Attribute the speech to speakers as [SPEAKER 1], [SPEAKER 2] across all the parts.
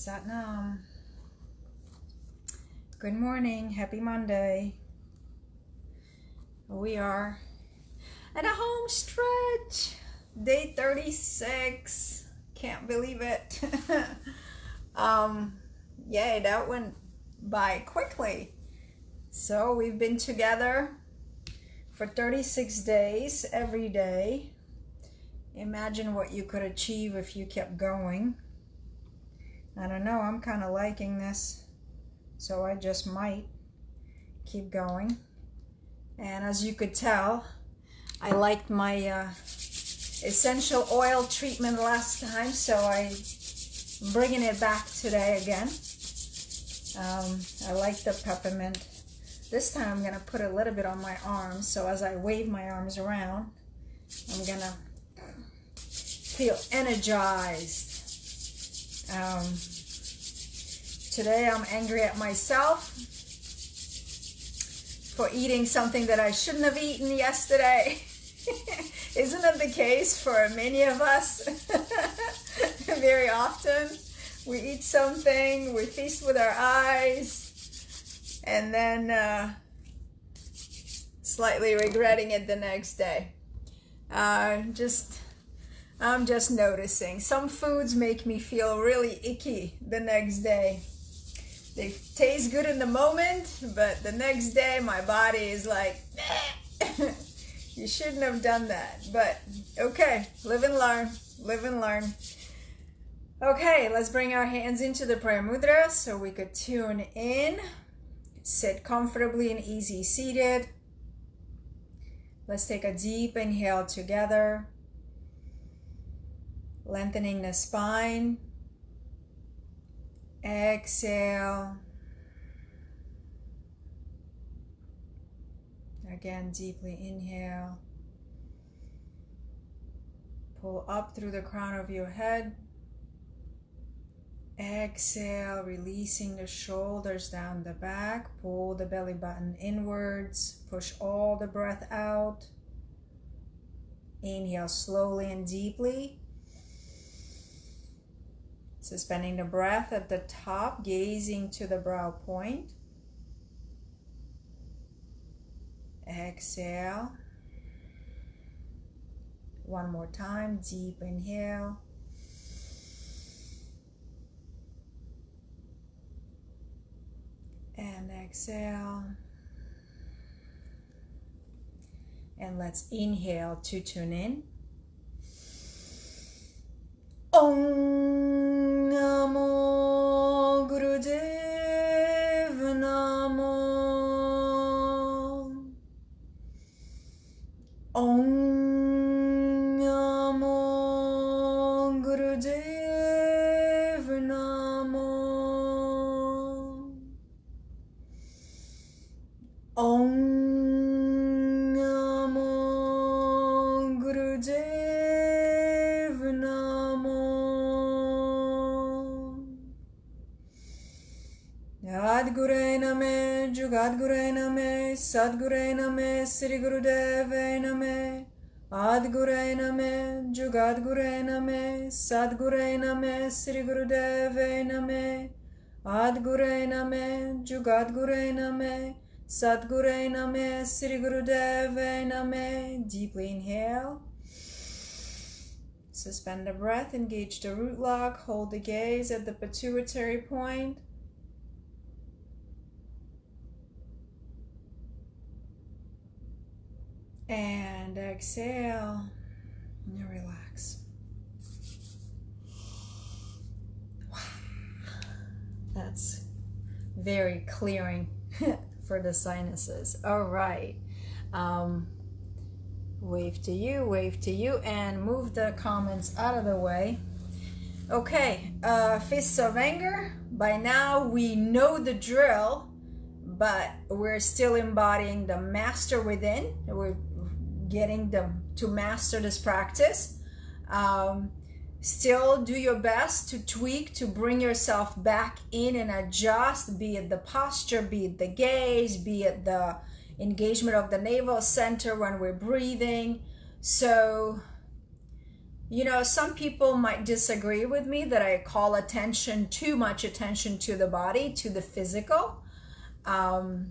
[SPEAKER 1] Satnam. Good morning. Happy Monday. We are at a home stretch. Day 36. Can't believe it. Yay, that went by quickly. So we've been together for 36 days every day. Imagine what you could achieve if you kept going. I don't know, I'm kind of liking this, so I just might keep going. And as you could tell, I liked my essential oil treatment last time, so I'm bringing it back today again. I like the peppermint. This time I'm going to put a little bit on my arms, so as I wave my arms around, I'm going to feel energized. Today I'm angry at myself for eating something that I shouldn't have eaten yesterday. Isn't that the case for many of us? Very often we eat something, we feast with our eyes, and then slightly regretting it the next day. I'm just noticing. Some foods make me feel really icky the next day. They taste good in the moment, but the next day my body is like, you shouldn't have done that. But okay, live and learn, live and learn. Okay, let's bring our hands into the prayer mudra so we could tune in. Sit comfortably and easy seated. Let's take a deep inhale together. Lengthening the spine. Exhale. Again, deeply inhale. Pull up through the crown of your head. Exhale, releasing the shoulders down the back. Pull the belly button inwards. Push all the breath out. Inhale slowly and deeply. Suspending the breath at the top, gazing to the brow point. Exhale. One more time, deep inhale. And exhale. And let's inhale to tune in. Om Namo Gurudev Namo. Om Namo Gurudev Namo. Om Namo Gurudev Namo. Adgure Name, Jugadgure Name, Sadgure Name, Sri Gurudeve Name. Adgure Name, Jugadgure Name, Sadgure Name, Sri Gurudeve Name. Adgure Name, Jugadgure Name, Sadgure Name, Sri Gurudeve Name. Deeply inhale. Suspend the breath, engage the root lock, hold the gaze at the pituitary point. And exhale and relax. Wow. That's very clearing for the sinuses. All right. Wave to you, and move the comments out of the way. Okay, fists of anger. By now we know the drill, but we're still embodying the master within. We're getting them to master this practice. Still do your best to tweak, to bring yourself back in and adjust, be it the posture, be it the gaze, be it the engagement of the navel center when we're breathing. So You know, some people might disagree with me that I call attention, too much attention to the body, to the physical. But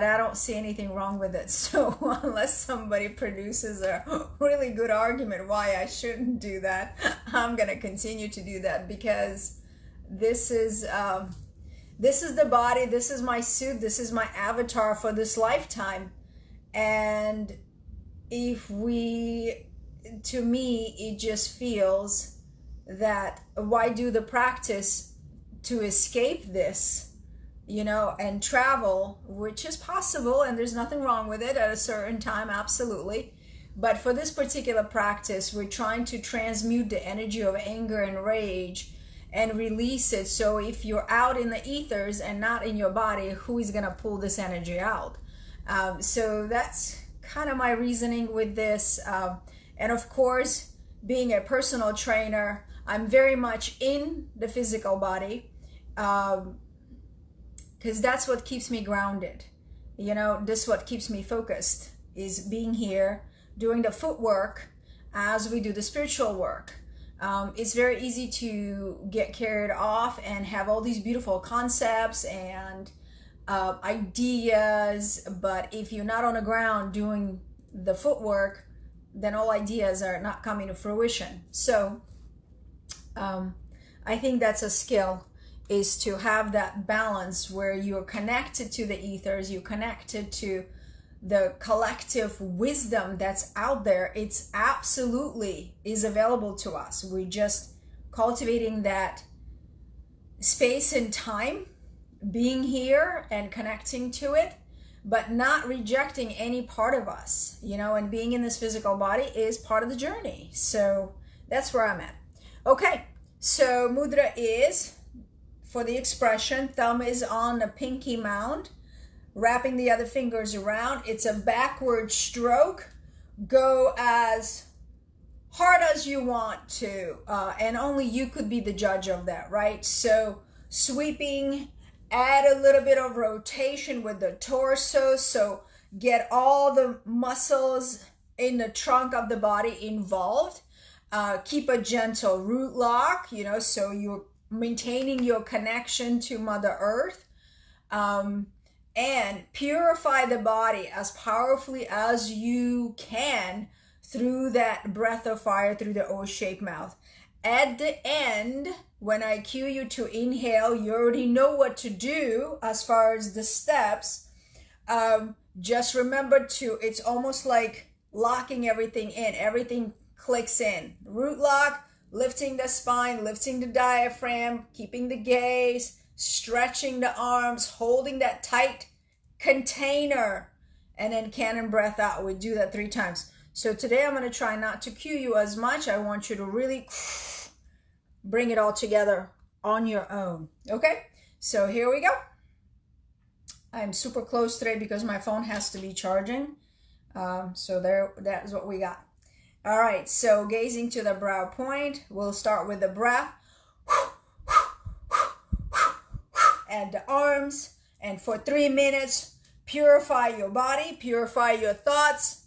[SPEAKER 1] I don't see anything wrong with it. So unless somebody produces a really good argument why I shouldn't do that, I'm going to continue to do that, because this is the body, this is my suit, this is my avatar for this lifetime. And to me, it just feels that why do the practice to escape this, you know, and travel, which is possible and there's nothing wrong with it at a certain time, absolutely. But for this particular practice, we're trying to transmute the energy of anger and rage and release it. So if you're out in the ethers and not in your body, who is going to pull this energy out? So that's kind of my reasoning with this. And of course, being a personal trainer, I'm very much in the physical body, because that's what keeps me grounded. You know, this is what keeps me focused, is being here, doing the footwork as we do the spiritual work. It's very easy to get carried off and have all these beautiful concepts and ideas, but if you're not on the ground doing the footwork, then all ideas are not coming to fruition. So I think that's a skill, is to have that balance where you're connected to the ethers, you're connected to the collective wisdom that's out there. It's absolutely is available to us. We're just cultivating that space and time, being here and connecting to it, but not rejecting any part of us, you know, and being in this physical body is part of the journey. So that's where I'm at. Okay, so mudra is, for the expression, thumb is on the pinky mound, wrapping the other fingers around. It's a backward stroke. Go as hard as you want to, and only you could be the judge of that, right? So sweeping, add a little bit of rotation with the torso, so get all the muscles in the trunk of the body involved. Keep a gentle root lock, you know, so you're maintaining your connection to Mother Earth. And purify the body as powerfully as you can through that breath of fire, through the O-shaped mouth. At the end, when I cue you to inhale, you already know what to do as far as the steps. Just remember it's almost like locking everything in. Everything clicks in. Root lock, lifting the spine, lifting the diaphragm, keeping the gaze, stretching the arms, holding that tight container, and then cannon breath out. We do that 3 times. So today I'm going to try not to cue you as much. I want you to really bring it all together on your own. Okay, so here we go. I'm super close today because my phone has to be charging. So that's what we got. All right, so gazing to the brow point, we'll start with the breath. And the arms. And for 3 minutes, purify your body, purify your thoughts.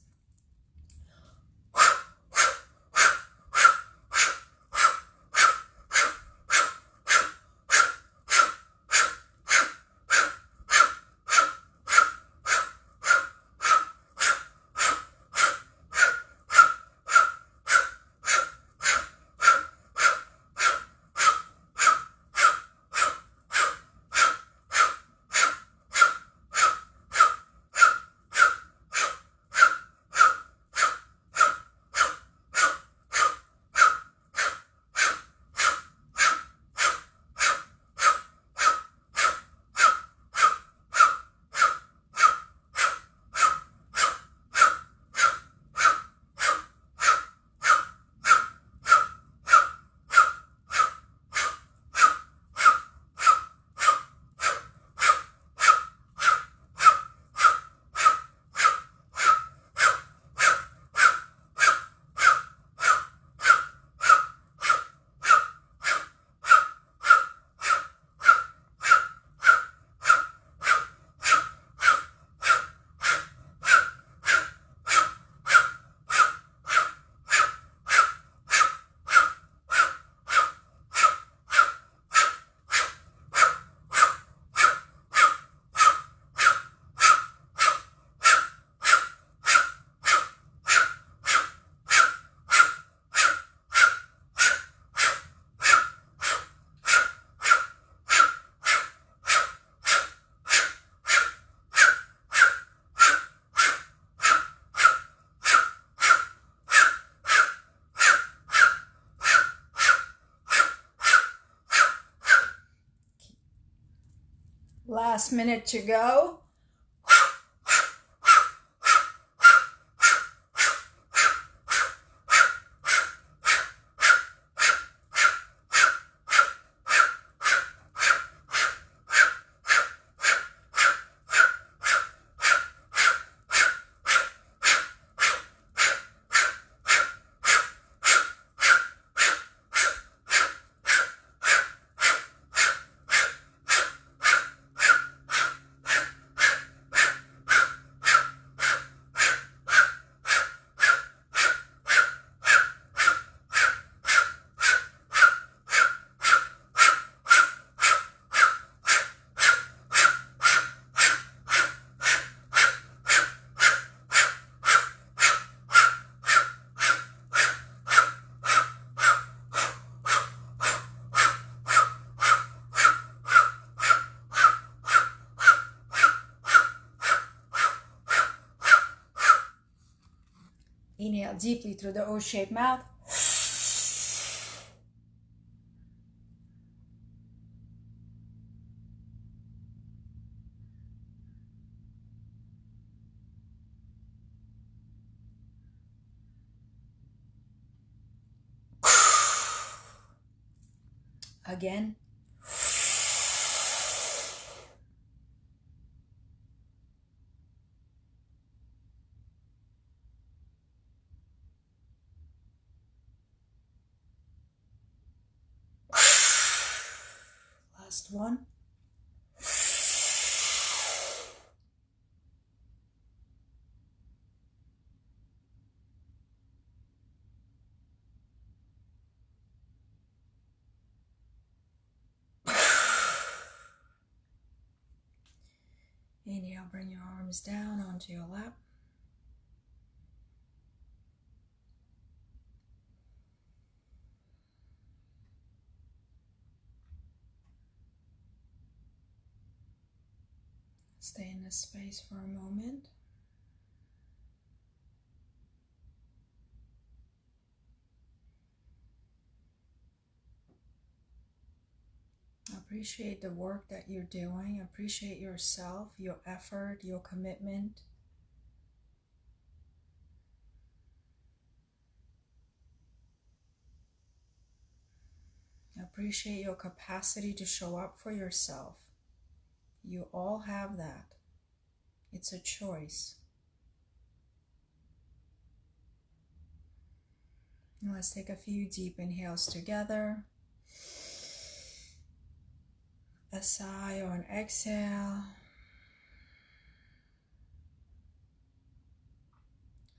[SPEAKER 1] Last minute to go. Inhale deeply through the O-shaped mouth. Again. Last one. Inhale, bring your arms down onto your lap. Stay in this space for a moment. Appreciate the work that you're doing. Appreciate yourself, your effort, your commitment. Appreciate your capacity to show up for yourself. You all have that. It's a choice. And let's take a few deep inhales together. A sigh or an exhale.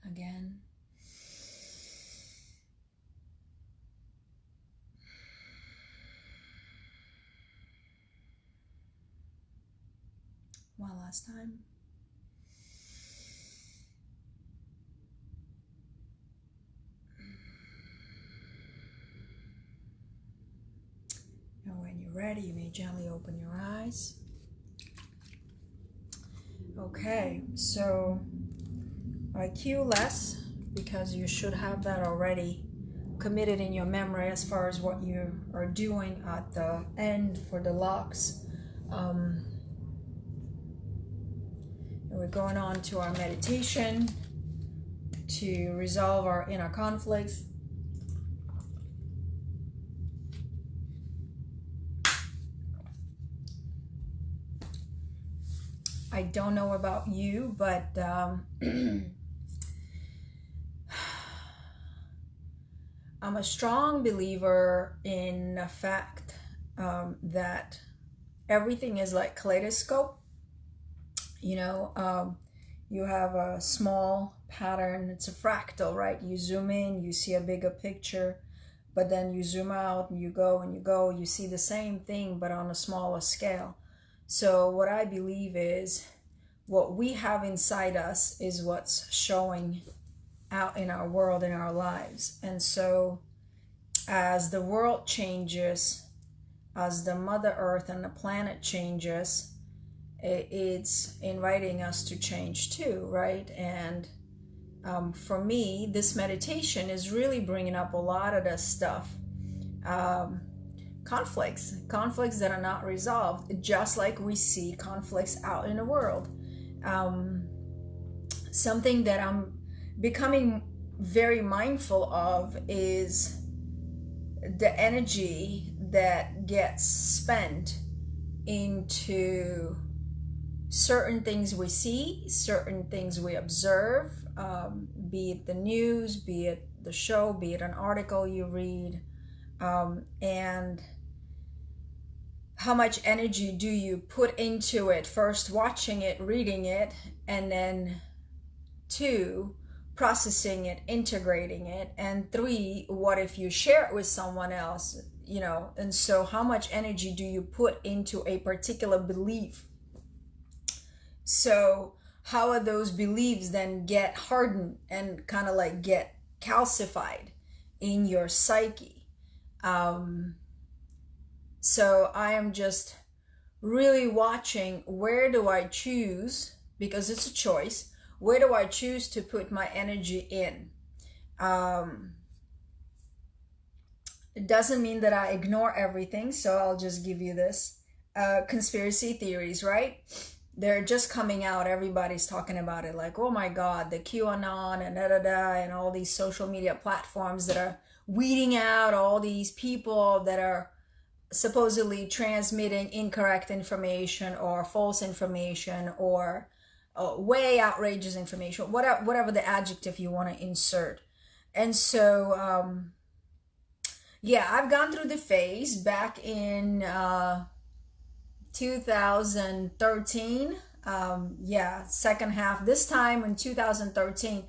[SPEAKER 1] Again. One last time. And when you're ready, you may gently open your eyes. Okay, so I cue less because you should have that already committed in your memory as far as what you are doing at the end for the locks. And we're going on to our meditation to resolve our inner conflicts. I don't know about you, but I'm a strong believer in the fact that everything is like kaleidoscope. You know, you have a small pattern, it's a fractal, right? You zoom in, you see a bigger picture, but then you zoom out and you go, you see the same thing, but on a smaller scale. So what I believe is what we have inside us is what's showing out in our world, in our lives. And so as the world changes, as the Mother Earth and the planet changes, it's inviting us to change too, right? And for me, this meditation is really bringing up a lot of this stuff. conflicts that are not resolved, just like we see conflicts out in the world. Something that I'm becoming very mindful of is the energy that gets spent into certain things we see, certain things we observe, be it the news, be it the show, be it an article you read, and how much energy do you put into it, first watching it, reading it, and then 2, processing it, integrating it, and 3, what if you share it with someone else, you know? And so how much energy do you put into a particular belief? So how are those beliefs then get hardened and kind of like get calcified in your psyche? So I am just really watching, where do I choose, because it's a choice, where do I choose to put my energy in? It doesn't mean that I ignore everything, so I'll just give you this. Conspiracy theories, right? They're just coming out. Everybody's talking about it, like, oh my God, the QAnon and and all these social media platforms that are weeding out all these people that are supposedly transmitting incorrect information or false information or way outrageous information, whatever the adjective you want to insert. And so, yeah, I've gone through the phase back in 2013. Yeah, second half. This time in 2013,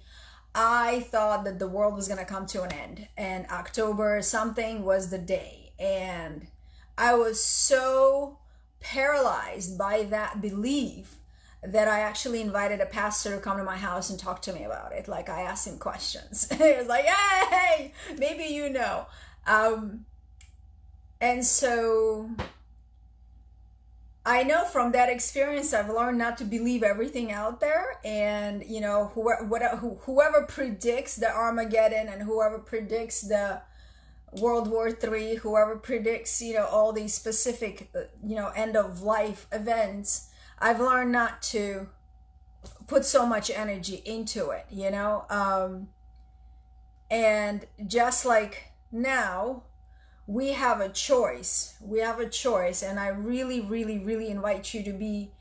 [SPEAKER 1] I thought that the world was going to come to an end. And October something was the day. And I was so paralyzed by that belief that I actually invited a pastor to come to my house and talk to me about it. Like, I asked him questions. It was like, hey, maybe you know. And so I know from that experience, I've learned not to believe everything out there. And, you know, whoever predicts the Armageddon and whoever predicts the World War III, whoever predicts, you know, all these specific, you know, end of life events, I've learned not to put so much energy into it, you know. And just like now, we have a choice. We have a choice. And I really, really, really invite you to be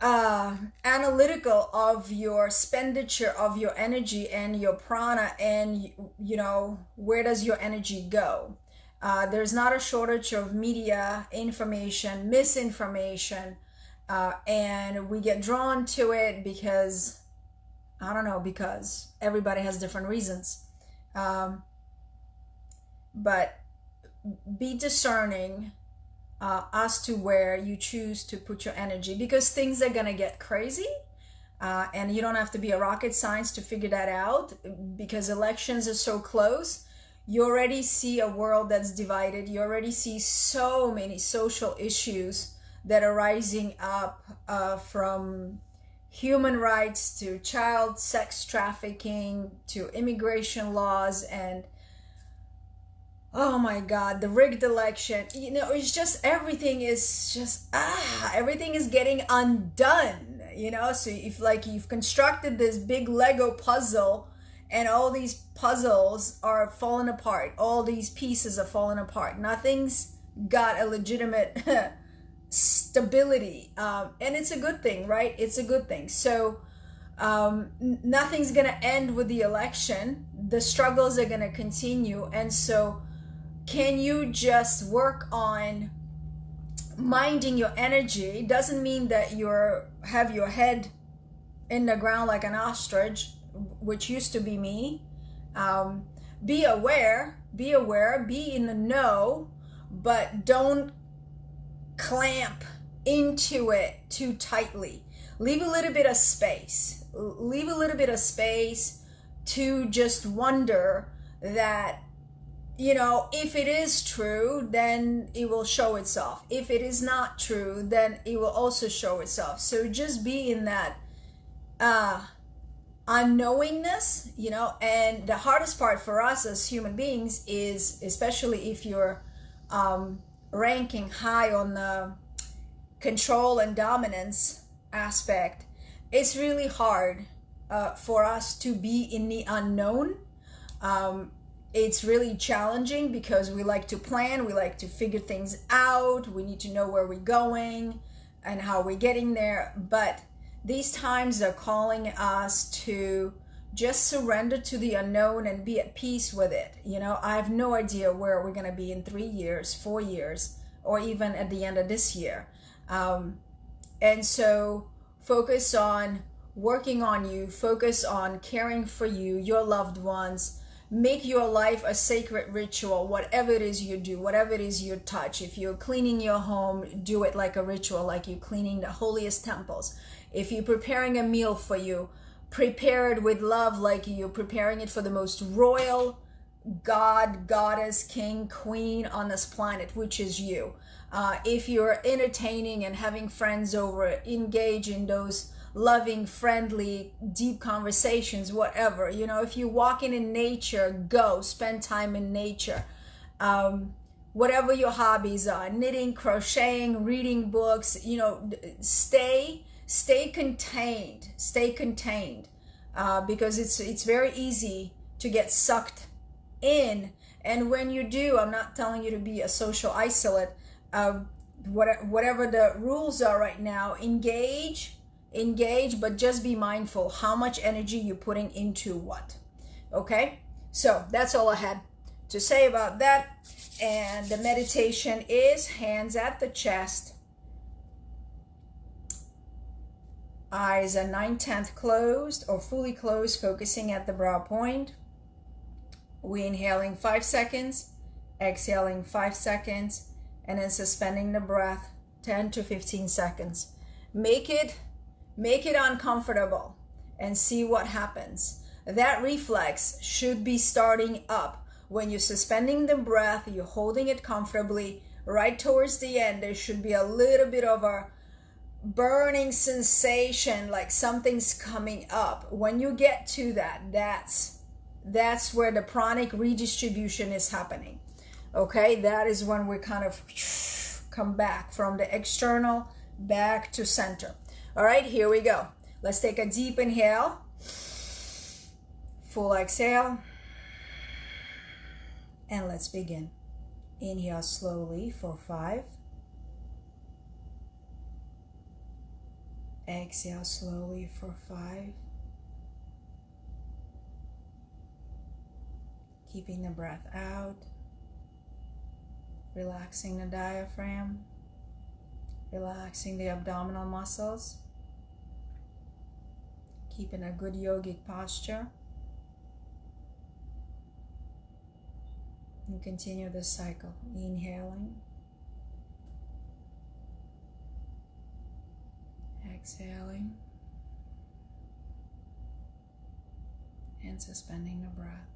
[SPEAKER 1] analytical of your expenditure of your energy and your prana, and, you know, where does your energy go? There's not a shortage of media information, misinformation, and we get drawn to it because, I don't know, because everybody has different reasons. But be discerning as to where you choose to put your energy, because things are gonna get crazy, and you don't have to be a rocket science to figure that out, because elections are so close. You already see a world that's divided. You already see so many social issues that are rising up, from human rights to child sex trafficking to immigration laws, and oh my God, the rigged election. You know, it's just, everything is just, everything is getting undone, you know? So if like you've constructed this big Lego puzzle and all these puzzles are falling apart, all these pieces are falling apart, nothing's got a legitimate stability. And it's a good thing, right? It's a good thing. So nothing's gonna end with the election. The struggles are gonna continue. And so can you just work on minding your energy? Doesn't mean that have your head in the ground like an ostrich, which used to be me. Be aware, be in the know, but don't clamp into it too tightly. Leave a little bit of space. Leave a little bit of space to just wonder that, you know, if it is true, then it will show itself. If it is not true, then it will also show itself. So just be in that unknowingness, you know. And the hardest part for us as human beings is, especially if you're ranking high on the control and dominance aspect, it's really hard for us to be in the unknown. It's really challenging because we like to plan, we like to figure things out, we need to know where we're going and how we're getting there. But these times are calling us to just surrender to the unknown and be at peace with it. You know, I have no idea where we're going to be in 3 years, 4 years, or even at the end of this year. And so focus on working on you, focus on caring for you, your loved ones. Make your life a sacred ritual, whatever it is you do, whatever it is you touch. If you're cleaning your home, do it like a ritual, like you're cleaning the holiest temples. If you're preparing a meal for you, prepare it with love, like you're preparing it for the most royal God, goddess, king, queen on this planet, which is you. If you're entertaining and having friends over, engage in those loving, friendly, deep conversations, whatever. You know, if you're walking in nature, go spend time in nature. Whatever your hobbies are, knitting, crocheting, reading books, you know, stay contained, because it's very easy to get sucked in. And when you do, I'm not telling you to be a social isolate. Whatever the rules are right now, engage, but just be mindful how much energy you're putting into what. Okay, so that's all I had to say about that. And the meditation is hands at the chest, eyes are 9/10 closed or fully closed, focusing at the brow point. We inhaling 5 seconds, exhaling 5 seconds, and then suspending the breath 10 to 15 seconds. Make it uncomfortable and see what happens. That reflex should be starting up when you're suspending the breath, you're holding it comfortably. Right towards the end, there should be a little bit of a burning sensation, like something's coming up. When you get to that, that's where the pranic redistribution is happening. Okay, that is when we kind of come back from the external back to center. All right, here we go. Let's take a deep inhale, full exhale, and let's begin. Inhale slowly for 5. Exhale slowly for 5. Keeping the breath out. Relaxing the diaphragm. Relaxing the abdominal muscles. Keeping a good yogic posture. And continue this cycle. Inhaling. Exhaling. And suspending the breath.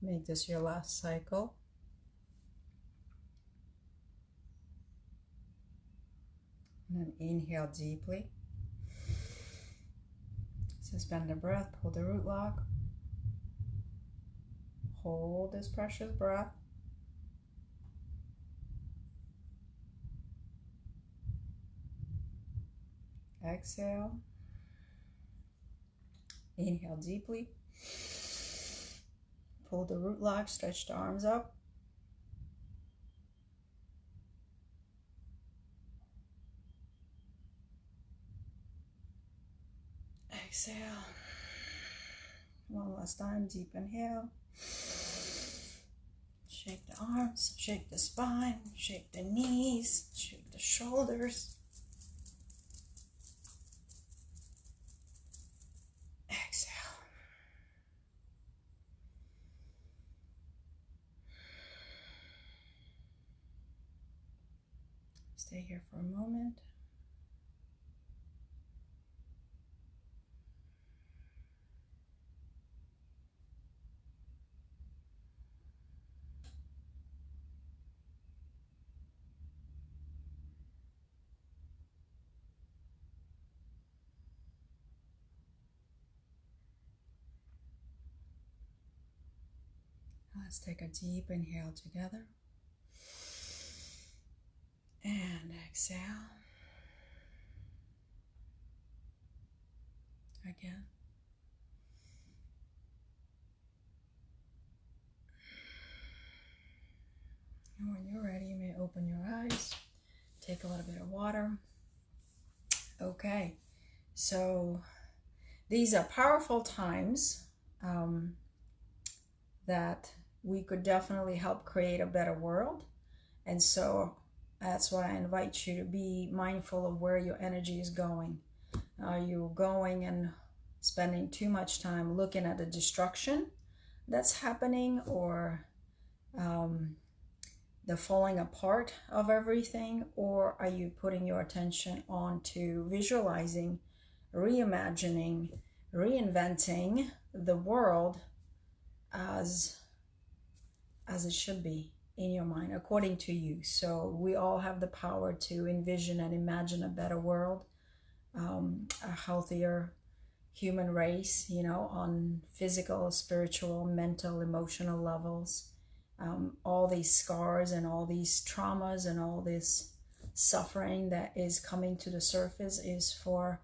[SPEAKER 1] Make this your last cycle. And then inhale deeply. Suspend the breath, pull the root lock. Hold this precious breath. Exhale. Inhale deeply. Pull the root lock, stretch the arms up. Exhale. One last time, deep inhale. Shake the arms, shake the spine, shake the knees, shake the shoulders. Exhale. Stay here for a moment. Let's take a deep inhale together. And exhale. Again. And when you're ready, you may open your eyes. Take a little bit of water. Okay, so these are powerful times that we could definitely help create a better world. And so that's why I invite you to be mindful of where your energy is going. Are you going and spending too much time looking at the destruction that's happening, or the falling apart of everything? Or are you putting your attention on to visualizing, reimagining, reinventing the world as it should be in your mind, according to you? So we all have the power to envision and imagine a better world, a healthier human race, on physical, spiritual, mental, emotional levels. All these scars and all these traumas and all this suffering that is coming to the surface is for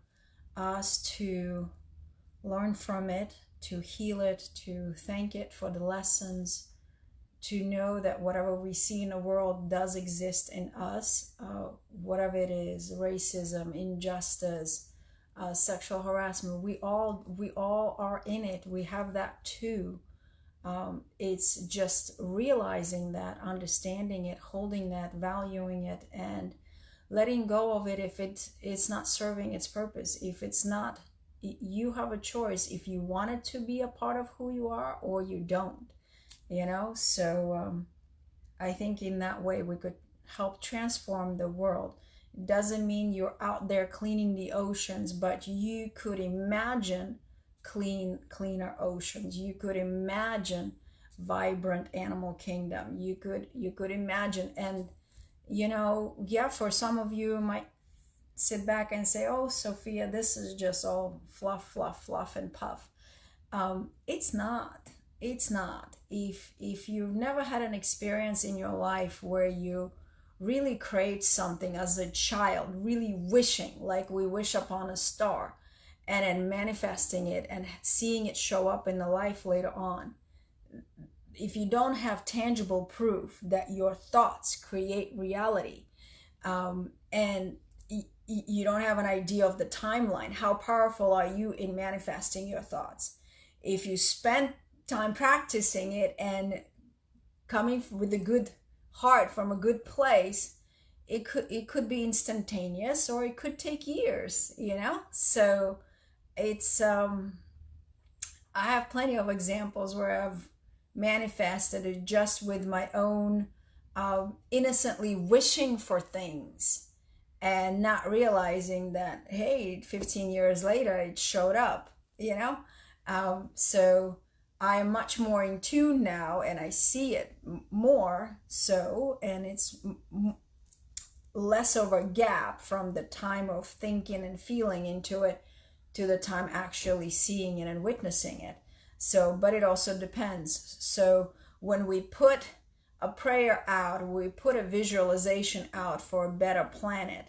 [SPEAKER 1] us to learn from it, to heal it, to thank it for the lessons, to know that whatever we see in the world does exist in us, whatever it is, racism, injustice, sexual harassment, we all are in it. We have that too. It's just realizing that, understanding it, holding that, valuing it, and letting go of it if it's not serving its purpose. If it's not, you have a choice if you want it to be a part of who you are or you don't, So I think in that way we could help transform the world. It doesn't mean you're out there cleaning the oceans, but you could imagine cleaner oceans. You could imagine vibrant animal kingdom. You could imagine, and for some of you might sit back and say, oh, Sophia, this is just all fluff and puff. It's not. If you've never had an experience in your life where you really craved something as a child, really wishing, like we wish upon a star, and then manifesting it and seeing it show up in the life later on, if you don't have tangible proof that your thoughts create reality, and you don't have an idea of the timeline, how powerful are you in manifesting your thoughts? If you spend time practicing it and coming with a good heart from a good place, it could be instantaneous, or it could take years, So it's I have plenty of examples where I've manifested it just with my own innocently wishing for things and not realizing that, hey, 15 years later it showed up, So I am much more in tune now, and I see it more so, and it's less of a gap from the time of thinking and feeling into it to the time actually seeing it and witnessing it. So, but it also depends. So when we put a prayer out, we put a visualization out for a better planet,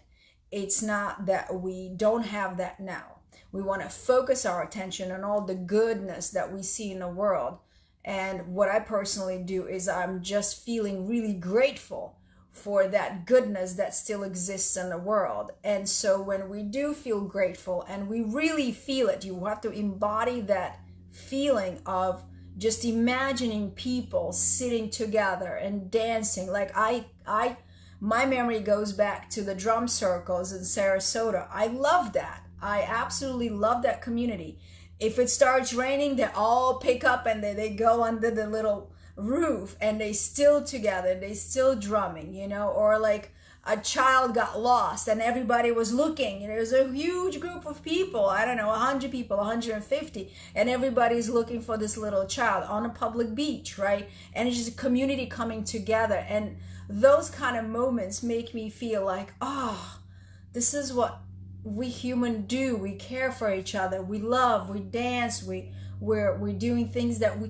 [SPEAKER 1] it's not that we don't have that now. We want to focus our attention on all the goodness that we see in the world. And what I personally do is I'm just feeling really grateful for that goodness that still exists in the world. And so when we do feel grateful and we really feel it, you have to embody that feeling of just imagining people sitting together and dancing. Like my memory goes back to the drum circles in Sarasota. I love that. I absolutely love that community. If it starts raining, they all pick up and they go under the little roof and they still together, they still drumming, you know, or like a child got lost and everybody was looking, and there's a huge group of people, I don't know, 100 people, 150, and everybody's looking for this little child on a public beach, right? And it's just a community coming together. And those kind of moments make me feel like, oh, this is what we human do. We care for each other, we love, we dance, we're doing things that we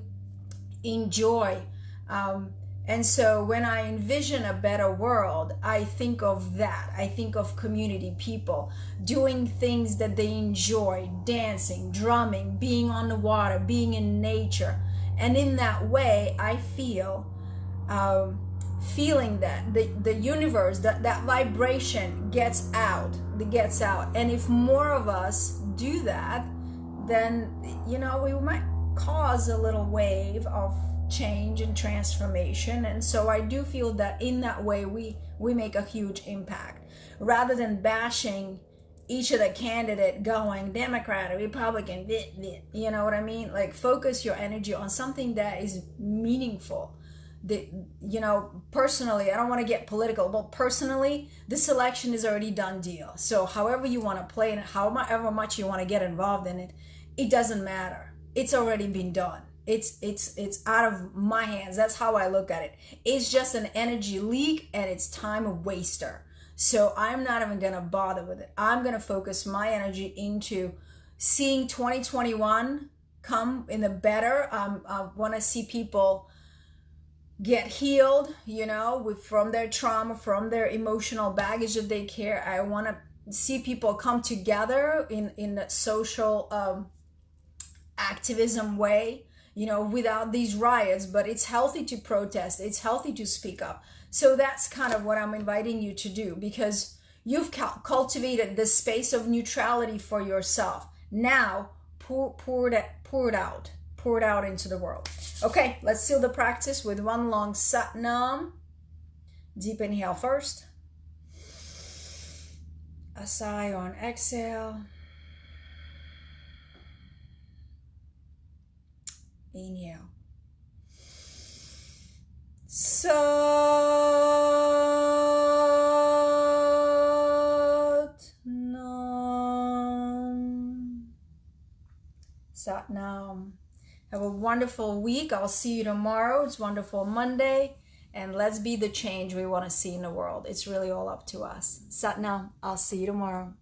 [SPEAKER 1] enjoy. And so when I envision a better world, I think of that. I think of community, people doing things that they enjoy, dancing, drumming, being on the water, being in nature. And in that way, I feel feeling that the universe, that vibration gets out. And if more of us do that, then, you know, we might cause a little wave of change and transformation. And so I do feel that in that way we make a huge impact, rather than bashing each of the candidate, going Democrat or Republican, you know what I mean? Like, focus your energy on something that is meaningful. You know, personally, I don't want to get political, but personally, this election is already done deal. So however you want to play it, however much you want to get involved in it, it doesn't matter. It's already been done. It's out of my hands. That's how I look at it. It's just an energy leak, and it's time waster. So I'm not even gonna bother with it. I'm gonna focus my energy into seeing 2021 come in the better. I want to see people get healed, you know, from their trauma, from their emotional baggage that they carry. I want to see people come together in a social activism way, you know, without these riots. But it's healthy to protest, it's healthy to speak up. So that's kind of what I'm inviting you to do, because you've cultivated this space of neutrality for yourself. Now pour it out into the world. Okay, let's seal the practice with one long Sat Nam. Deep inhale first, a sigh on exhale. Inhale. Sat Nam. Sat Nam. Have a wonderful week. I'll see you tomorrow. It's Wonderful Monday. And let's be the change we want to see in the world. It's really all up to us. Sat Nam. I'll see you tomorrow.